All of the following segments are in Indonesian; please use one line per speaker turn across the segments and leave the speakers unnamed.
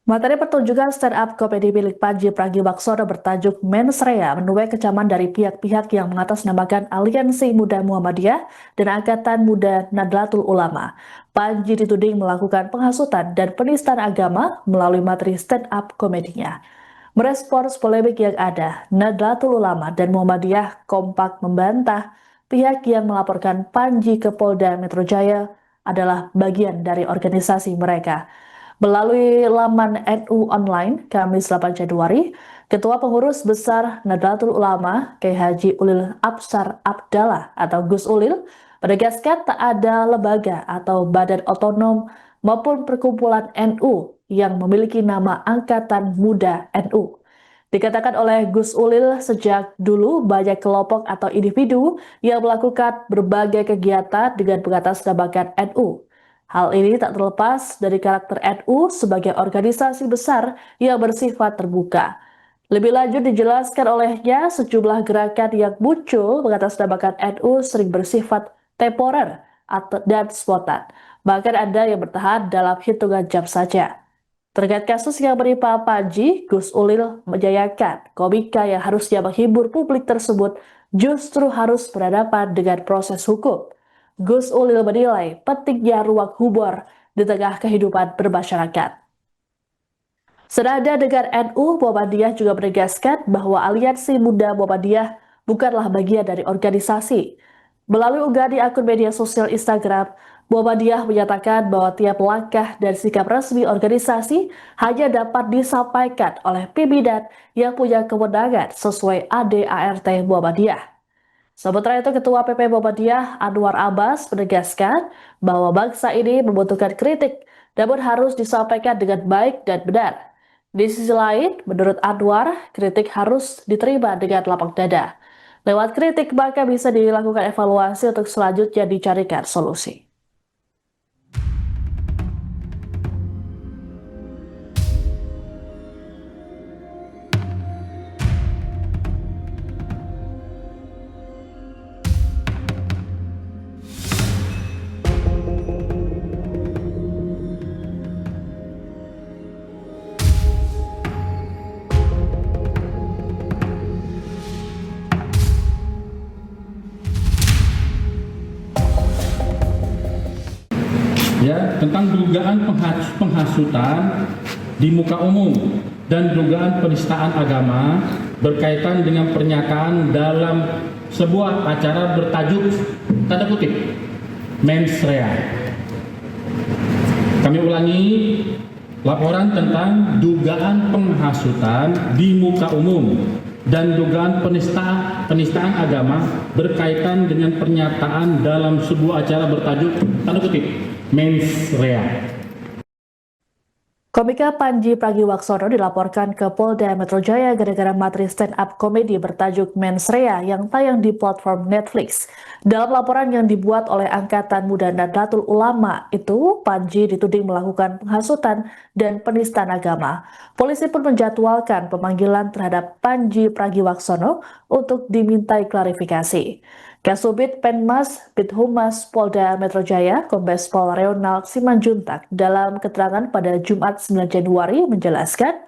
Materi pertunjukan stand-up komedi milik Panji Pragiwaksono bertajuk Mensrea menuai kecaman dari pihak-pihak yang mengatasnamakan Aliansi Muda Muhammadiyah dan Angkatan Muda Nahdlatul Ulama. Panji dituding melakukan penghasutan dan penistaan agama melalui materi stand-up komedinya. Merespons polemik yang ada, Nahdlatul Ulama dan Muhammadiyah kompak membantah pihak yang melaporkan Panji ke Polda Metro Jaya adalah bagian dari organisasi mereka. Melalui laman NU Online, Kamis 8 Januari, Ketua Pengurus Besar Nahdlatul Ulama, Kiai Haji Ulil Absar Abdallah atau Gus Ulil, menegaskan tak ada lembaga atau badan otonom maupun perkumpulan NU yang memiliki nama Angkatan Muda NU. Dikatakan oleh Gus Ulil, sejak dulu banyak kelompok atau individu yang melakukan berbagai kegiatan dengan mengatasnamakan NU. Hal ini tak terlepas dari karakter NU sebagai organisasi besar yang bersifat terbuka. Lebih lanjut dijelaskan olehnya, sejumlah gerakan yang muncul mengatasnamakan NU sering bersifat temporer dan spontan. Bahkan ada yang bertahan dalam hitungan jam saja. Terkait kasus yang menimpa Panji, Gus Ulil menyayangkan komika yang harusnya menghibur publik tersebut justru harus berhadapan dengan proses hukum. Gus Ulil menilai pentingnya ruang humor di tengah kehidupan bermasyarakat. Senada dengan NU, Muhammadiyah juga menegaskan bahwa Aliansi Muda Muhammadiyah bukanlah bagian dari organisasi. Melalui unggahan di akun media sosial Instagram, Muhammadiyah menyatakan bahwa tiap langkah dan sikap resmi organisasi hanya dapat disampaikan oleh pimpinan yang punya kewenangan sesuai ADART Muhammadiyah. Sementara itu, Ketua PP Muhammadiyah Anwar Abbas menegaskan bahwa bangsa ini membutuhkan kritik, namun harus disampaikan dengan baik dan benar. Di sisi lain, menurut Anwar, kritik harus diterima dengan lapang dada. Lewat kritik, maka bisa dilakukan evaluasi untuk selanjutnya dicarikan solusi.
Ya, tentang dugaan penghasutan di muka umum dan dugaan penistaan agama berkaitan dengan pernyataan dalam sebuah acara bertajuk tanda kutip Mensrea. Kami ulangi, laporan tentang dugaan penghasutan di muka umum dan dugaan penistaan agama berkaitan dengan pernyataan dalam sebuah acara bertajuk tanda kutip Mensrea.
Komika Panji Pragiwaksono dilaporkan ke Polda Metro Jaya gara-gara materi stand-up komedi bertajuk Mensrea yang tayang di platform Netflix. Dalam laporan yang dibuat oleh Angkatan Muda Nahdlatul Ulama itu, Panji dituding melakukan penghasutan dan penistaan agama. Polisi pun menjadwalkan pemanggilan terhadap Panji Pragiwaksono untuk dimintai klarifikasi. Kasubit Penmas Bithumas Polda Metro Jaya, Kombes Pol Reonald Simanjuntak dalam keterangan pada Jumat 9 Januari menjelaskan,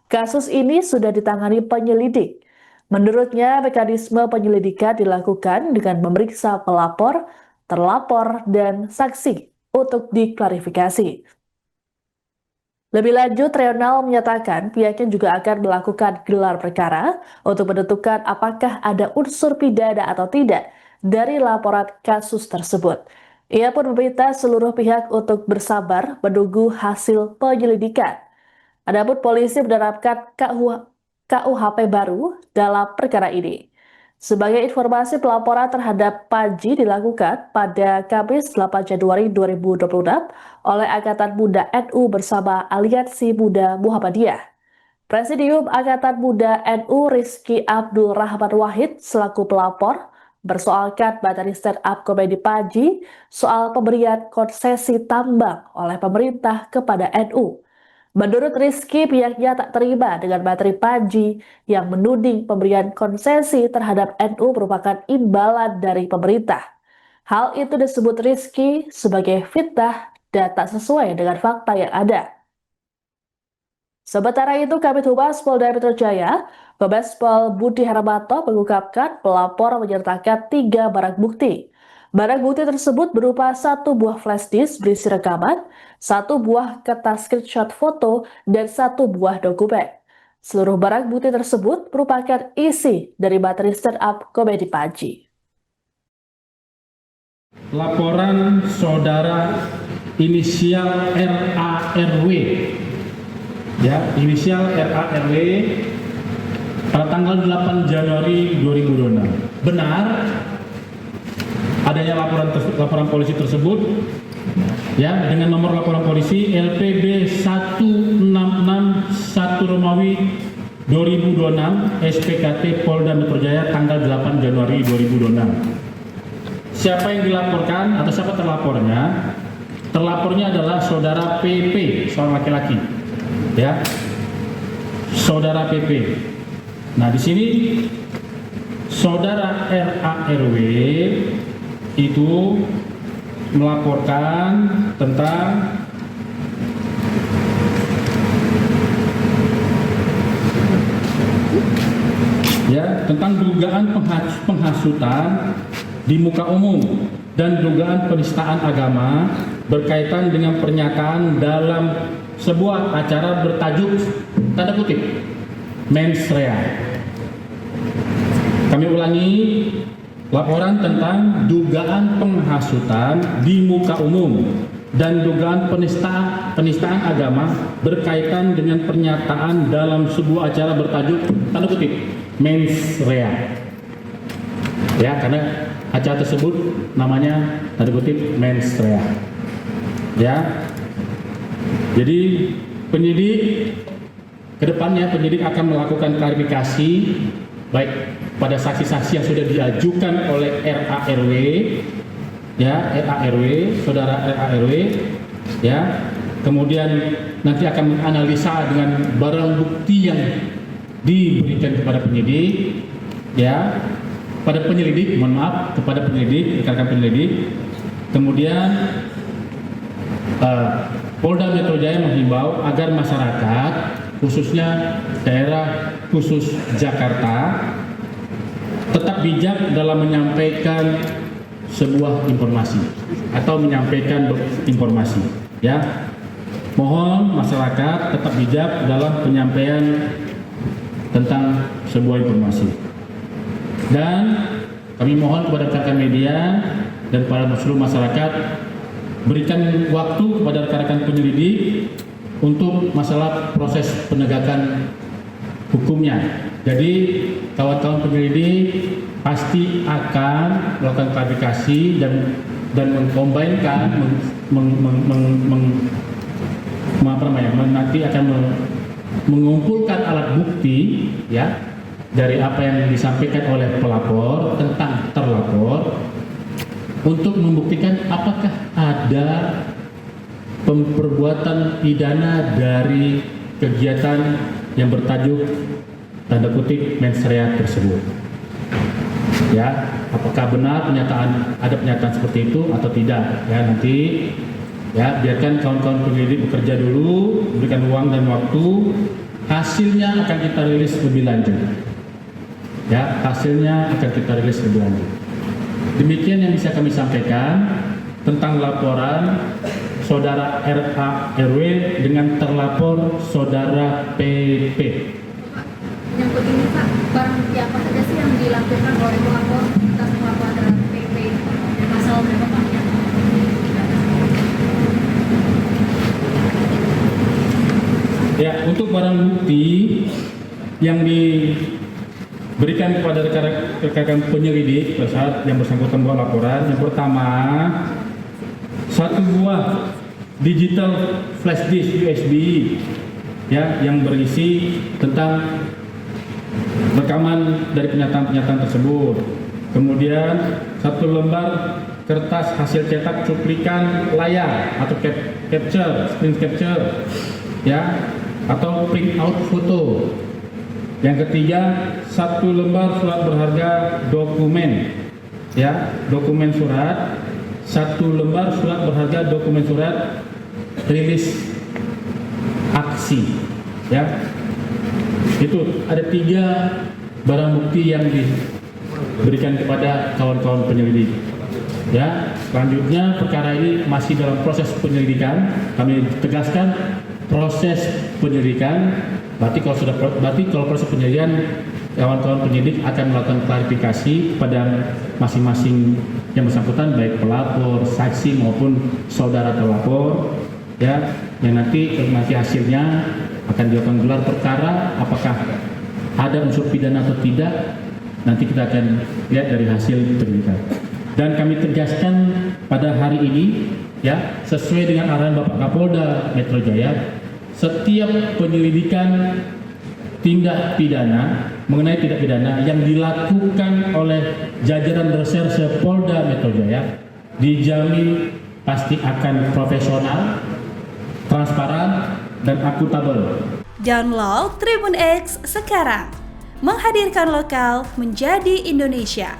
kasus ini sudah ditangani penyelidik. Menurutnya, mekanisme penyelidikan dilakukan dengan memeriksa pelapor, terlapor, dan saksi untuk diklarifikasi. Lebih lanjut, Reonal menyatakan pihaknya juga akan melakukan gelar perkara untuk menentukan apakah ada unsur pidana atau tidak dari laporan kasus tersebut. Ia pun meminta seluruh pihak untuk bersabar menunggu hasil penyelidikan. Adapun polisi menerapkan KUHP baru dalam perkara ini. Sebagai informasi, pelaporan terhadap Panji dilakukan pada Kamis 8 Januari 2026 oleh Angkatan Muda NU bersama Aliansi Muda Muhammadiyah. Presidium Angkatan Muda NU Rizky Abdul Rahman Wahid selaku pelapor bersoalkan materi stand-up komedi Panji soal pemberian konsesi tambang oleh pemerintah kepada NU. Menurut Rizky, pihaknya tak terima dengan materi Panji yang menuding pemberian konsesi terhadap NU merupakan imbalan dari pemerintah. Hal itu disebut Rizky sebagai fitnah dan tak sesuai dengan fakta yang ada. Sementara itu, Kabid Humas Polda Metro Jaya, Kombes Pol Budi Hermanto mengungkapkan pelapor menyertakan 3 barang bukti. Barang bukti tersebut berupa 1 buah flash disk berisi rekaman, 1 buah kertas screenshot foto, dan 1 buah dokumen. Seluruh barang bukti tersebut merupakan isi dari materi stand-up komedi Panji.
Laporan saudara inisial RARW, ya, inisial RARW pada tanggal 8 Januari 2026. Benar adanya laporan polisi tersebut, ya, dengan nomor laporan polisi LPB 1661 Romawi 2026 SPKT Polda Metro Jaya tanggal 8 Januari 2026. Siapa yang dilaporkan atau siapa terlapornya? Terlapornya adalah saudara PP, seorang laki-laki, ya, saudara PP. Nah, di sini saudara RARW itu melaporkan tentang dugaan penghasutan di muka umum dan dugaan penistaan agama berkaitan dengan pernyataan dalam sebuah acara bertajuk tanda kutip mens rea. Kami ulangi, laporan tentang dugaan penghasutan di muka umum dan dugaan penistaan agama berkaitan dengan pernyataan dalam sebuah acara bertajuk tanda kutip mens rea. Ya, karena acara tersebut namanya tanda kutip mens rea. Ya. Jadi penyidik kedepannya akan melakukan klarifikasi baik pada saksi-saksi yang sudah diajukan oleh RARW, ya, RARW, saudara RARW, ya. Kemudian nanti akan menganalisa dengan barang bukti yang diberikan kepada penyidik, ya, kepada penyelidik, kepada penyelidik, rekan-rekan penyelidik. Kemudian Polda Metro Jaya menghimbau agar masyarakat, khususnya daerah khusus Jakarta, tetap bijak dalam menyampaikan sebuah informasi atau menyampaikan informasi, ya. Mohon masyarakat tetap bijak dalam penyampaian tentang sebuah informasi. Dan kami mohon kepada rekan-rekan media dan para seluruh masyarakat, berikan waktu kepada rekan-rekan penyelidik untuk masalah proses penegakan hukumnya. Jadi kawan-kawan penyelidik pasti akan melakukan klarifikasi dan mengkombinkan, nanti akan mengumpulkan alat bukti, ya, dari apa yang disampaikan oleh pelapor tentang terlapor untuk membuktikan apakah ada perbuatan pidana dari kegiatan yang bertajuk tanda kutip mens rea tersebut. Ya, apakah benar ada pernyataan seperti itu atau tidak? Ya, nanti ya biarkan kawan-kawan penyelidik bekerja dulu, berikan ruang dan waktu. Hasilnya akan kita rilis lebih lanjut. Ya, hasilnya akan kita rilis lebih lanjut. Demikian yang bisa kami sampaikan tentang laporan saudara RARW dengan terlapor saudara PP.
Yang begini Pak, barang bukti apa saja sih yang dilakukan oleh pelapor atas pelapor terhadap PP dan pasal berapa Pak?
Ya, untuk barang bukti yang diberikan kepada rekan-rekan penyelidik pada saat yang bersangkutan membuat laporan, yang pertama, 1 buah digital flash disk USB, ya, yang berisi tentang rekaman dari pernyataan-pernyataan tersebut. Kemudian 1 lembar kertas hasil cetak cuplikan layar atau screen capture, ya, atau print out foto. Yang ketiga, 1 lembar surat berharga dokumen, ya, dokumen surat, 1 lembar surat berharga dokumen surat rilis aksi, Ya, itu ada 3 barang bukti yang diberikan kepada kawan-kawan penyelidik. Ya, selanjutnya perkara ini masih dalam proses penyelidikan. Kami tegaskan proses penyelidikan. Berarti kalau proses penyelidikan, kawan-kawan penyidik akan melakukan klarifikasi pada masing-masing yang bersangkutan, baik pelapor, saksi maupun saudara terlapor. Ya, yang nanti hasilnya akan dilakukan gelar perkara, apakah ada unsur pidana atau tidak, nanti kita akan lihat dari hasil penyelidikan. Dan kami tegaskan pada hari ini, ya, sesuai dengan arahan Bapak Kapolda Metro Jaya, setiap penyelidikan mengenai tindak pidana yang dilakukan oleh jajaran reserse Polda Metro Jaya dijamin pasti akan profesional, transparan, dan akuntabel.
Download Tribun X sekarang, menghadirkan lokal menjadi Indonesia.